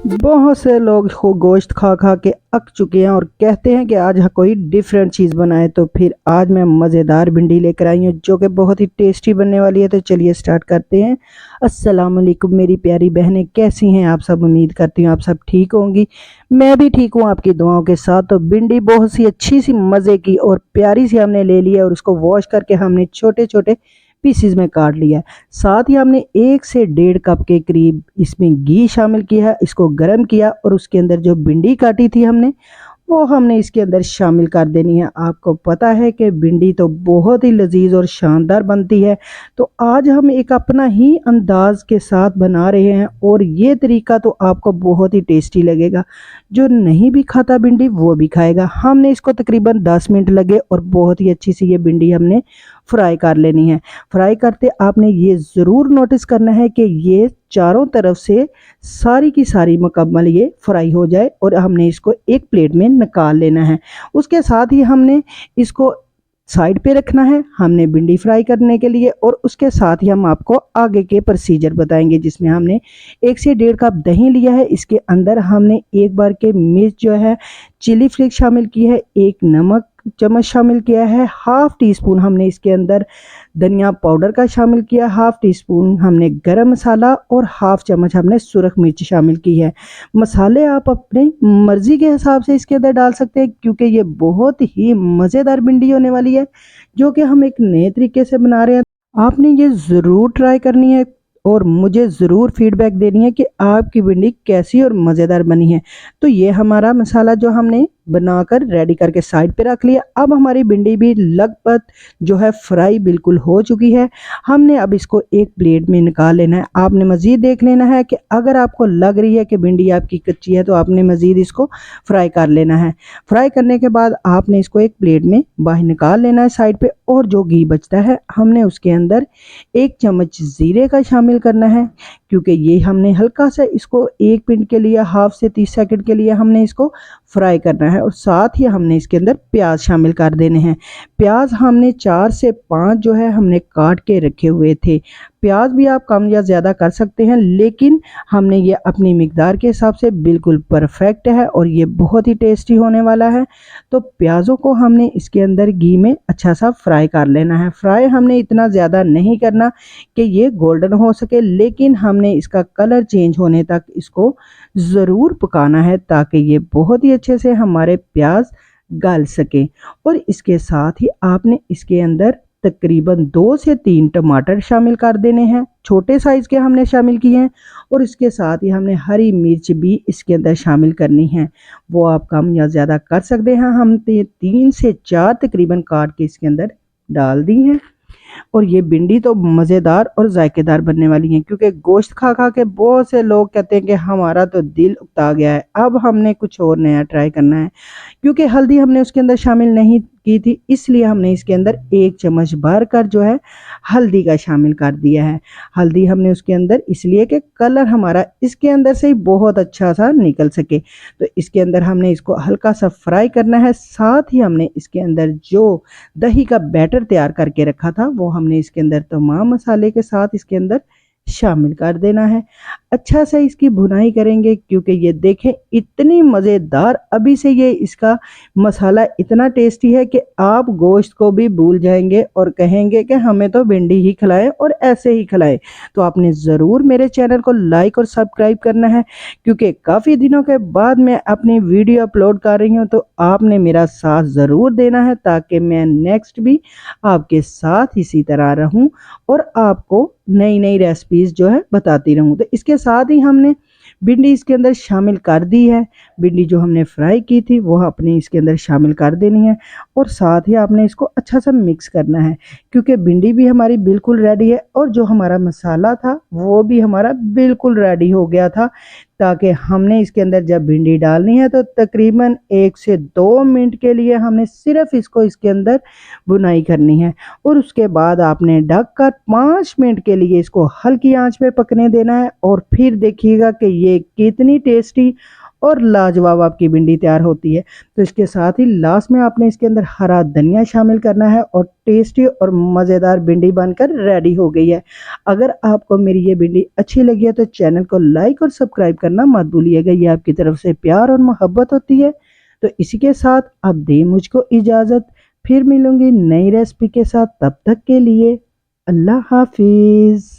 बहुत से लोग गोश्त खा खा के अक चुके हैं और कहते हैं कि आज कोई डिफरेंट चीज़ बनाए। तो फिर आज मैं मज़ेदार भिंडी लेकर आई हूँ जो कि बहुत ही टेस्टी बनने वाली है। तो चलिए स्टार्ट करते हैं। अस्सलाम वालेकुम मेरी प्यारी बहनें, कैसी हैं आप सब? उम्मीद करती हूँ आप सब ठीक होंगी। मैं भी ठीक हूँ आपकी दुआओं के साथ। तो भिंडी बहुत सी अच्छी सी मज़े की और प्यारी सी हमने ले ली है और उसको वॉश करके हमने छोटे छोटे पीसीज में काट लिया है। साथ ही हमने 1 से 1.5 कप के करीब इसमें घी शामिल किया है। इसको गर्म किया और उसके अंदर जो भिंडी काटी थी हमने वो हमने इसके अंदर शामिल कर देनी है। आपको पता है कि भिंडी तो बहुत ही लजीज और शानदार बनती है। तो आज हम एक अपना ही अंदाज के साथ बना रहे हैं और ये तरीका तो आपको बहुत ही टेस्टी लगेगा। जो नहीं भी खाता भिंडी वो भी खाएगा। हमने इसको तकरीबन 10 मिनट लगे और बहुत ही अच्छी सी ये भिंडी हमने फ्राई कर लेनी है। फ्राई करते आपने ये ज़रूर नोटिस करना है कि ये चारों तरफ से सारी की सारी मुकम्मल ये फ्राई हो जाए और हमने इसको एक प्लेट में निकाल लेना है। उसके साथ ही हमने इसको साइड पे रखना है हमने भिंडी फ्राई करने के लिए। और उसके साथ ही हम आपको आगे के प्रोसीजर बताएंगे, जिसमें हमने 1 से 1.5 कप दही लिया है। इसके अंदर हमने एक बार के मिर्च जो है चिली फ्लेक्स शामिल की है, एक नमक चम्मच शामिल किया है, हाफ टी स्पून हमने इसके अंदर धनिया पाउडर का शामिल किया, हाफ टी स्पून हमने गरम मसाला और हाफ चम्मच हमने सुरख मिर्च शामिल की है। मसाले आप अपनी मर्ज़ी के हिसाब से इसके अंदर डाल सकते हैं क्योंकि ये बहुत ही मज़ेदार भिंडी होने वाली है जो कि हम एक नए तरीके से बना रहे हैं। आपने ये ज़रूर ट्राई करनी है और मुझे ज़रूर फीडबैक देनी है कि आपकी भिंडी कैसी और मज़ेदार बनी है। तो ये हमारा मसाला जो हमने बनाकर रेडी करके साइड पे रख लिया। अब हमारी भिंडी भी लगभग जो है फ्राई बिल्कुल हो चुकी है। हमने अब इसको एक प्लेट में निकाल लेना है। आपने मज़ीद देख लेना है कि अगर आपको लग रही है कि भिंडी आपकी कच्ची है तो आपने मज़ीद इसको फ्राई कर लेना है। फ्राई करने के बाद आपने इसको एक प्लेट में बाहर निकाल लेना है साइड पे। और जो घी बचता है हमने उसके अंदर 1 चम्मच ज़ीरे का शामिल करना है क्योंकि ये हमने हल्का सा इसको 1 मिनट के लिए, हाफ से 30 सेकंड के लिए हमने इसको फ्राई करना है। और साथ ही हमने इसके अंदर प्याज शामिल कर देने हैं। प्याज हमने 4 से 5 जो है हमने काट के रखे हुए थे। प्याज भी आप कम या ज़्यादा कर सकते हैं, लेकिन हमने ये अपनी मिकदार के हिसाब से बिल्कुल परफेक्ट है और ये बहुत ही टेस्टी होने वाला है। तो प्याज़ों को हमने इसके अंदर घी में अच्छा सा फ्राई कर लेना है। फ्राई हमने इतना ज़्यादा नहीं करना कि ये गोल्डन हो सके, लेकिन हमने इसका कलर चेंज होने तक इसको ज़रूर पकाना है ताकि ये बहुत ही अच्छे से हमारे प्याज गल सके। और इसके साथ ही आपने इसके अंदर तकरीबन 2 से 3 टमाटर शामिल कर देने हैं, छोटे साइज़ के हमने शामिल किए हैं। और इसके साथ ही हमने हरी मिर्च भी इसके अंदर शामिल करनी है, वो आप कम या ज़्यादा कर सकते हैं। हम 3 से 4 तकरीबन काट के इसके अंदर डाल दी हैं। और ये भिंडी तो मज़ेदार और जायकेदार बनने वाली है क्योंकि गोश्त खा खा के बहुत से लोग कहते हैं कि हमारा तो दिल उकता गया है। अब हमने कुछ और नया ट्राई करना है। क्योंकि हल्दी हमने उसके अंदर शामिल नहीं की थी, इसलिए हमने इसके अंदर 1 चम्मच भर कर जो है हल्दी का शामिल कर दिया है। हल्दी हमने उसके अंदर इसलिए कि कलर हमारा इसके अंदर से ही बहुत अच्छा सा निकल सके। तो इसके अंदर हमने इसको हल्का सा फ्राई करना है। साथ ही हमने इसके अंदर जो दही का बैटर तैयार करके रखा था वो हमने इसके अंदर तमाम मसाले के साथ इसके अंदर शामिल कर देना है। अच्छा से इसकी भुनाई करेंगे क्योंकि ये देखें इतनी मज़ेदार अभी से ये इसका मसाला इतना टेस्टी है कि आप गोश्त को भी भूल जाएंगे और कहेंगे कि हमें तो भिंडी ही खिलाएं और ऐसे ही खिलाएं। तो आपने ज़रूर मेरे चैनल को लाइक और सब्सक्राइब करना है क्योंकि काफ़ी दिनों के बाद मैं अपनी वीडियो अपलोड कर रही हूँ। तो आपने मेरा साथ ज़रूर देना है ताकि मैं नेक्स्ट भी आपके साथ इसी तरह रहूँ और आपको नई नई रेसिपीज़ जो है बताती रहूँ। तो इसके साथ ही हमने भिंडी इसके अंदर शामिल कर दी है। भिंडी जो हमने फ्राई की थी वो अपने इसके अंदर शामिल कर देनी है और साथ ही आपने इसको अच्छा सा मिक्स करना है क्योंकि भिंडी भी हमारी बिल्कुल रेडी है और जो हमारा मसाला था वो भी हमारा बिल्कुल रेडी हो गया था। ताकि हमने इसके अंदर जब भिंडी डालनी है तो तकरीबन 1 से 2 मिनट के लिए हमने सिर्फ इसको इसके अंदर बुनाई करनी है। और उसके बाद आपने ढककर 5 मिनट के लिए इसको हल्की आंच पे पकने देना है और फिर देखिएगा कि ये कितनी टेस्टी और लाजवाब आपकी भिंडी तैयार होती है। तो इसके साथ ही लास्ट में आपने इसके अंदर हरा धनिया शामिल करना है और टेस्टी और मज़ेदार भिंडी बनकर रेडी हो गई है। अगर आपको मेरी ये भिंडी अच्छी लगी है तो चैनल को लाइक और सब्सक्राइब करना मत भूलिएगा, ये आपकी तरफ से प्यार और मोहब्बत होती है। तो इसी के साथ अब दे मुझको इजाज़त, फिर मिलूंगी नई रेसिपी के साथ, तब तक के लिए अल्लाह हाफिज़।